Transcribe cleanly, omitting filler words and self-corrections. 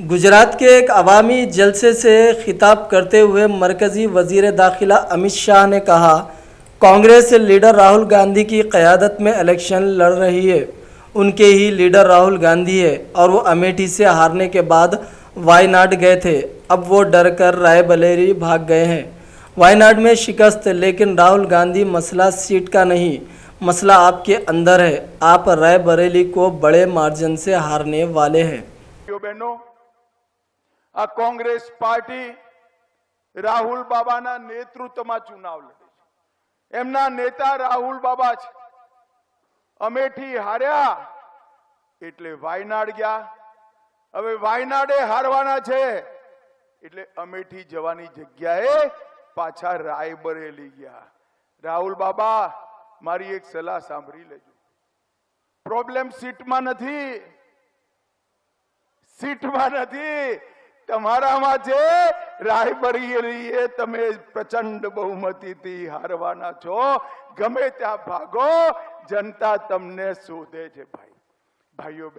गुजरात के एक अवामी जलसे से खिताब करते हुए मरकज़ी वज़ीर दाखिला अमित शाह ने कहा, कांग्रेस लीडर राहुल गांधी की क़यादत में इलेक्शन लड़ रही है। उनके ही लीडर राहुल गांधी है और वो अमेठी से हारने के बाद वायनाड गए थे। अब वो डर कर रायबरेली भाग गए हैं। वायनाड में शिकस्त, लेकिन राहुल गांधी मसला सीट का नहीं, मसला आपके अंदर है। आप रायबरेली को बड़े मार्जिन से हारने वाले हैं। बहनों, आ कांग्रेस पार्टी राहुल बाबाना नेतृत्वમાં ચુનાવ લડે છે। એમના નેતા રાहुल બાબા છે। અમેઠી હાર્યા એટલે વાયનાડ ગયા। હવે વાયનાડે હારવાના છે એટલે અમેઠી જવાની જગ્યાએ પાછા રાયબરેલી ગયા। રાहुल બાબા, મારી એક સલાહ સાંભળી લેજો। પ્રોબ્લેમ સીટમાં નથી, सीटમાં નથી, તમારામાં છે। રાયબરેલીએ તમે પ્રચંડ બહુમતીથી હારવાના છો। ગમે ત્યાં ભાગો, જનતા તમને શોધે છે। ભાઈઓ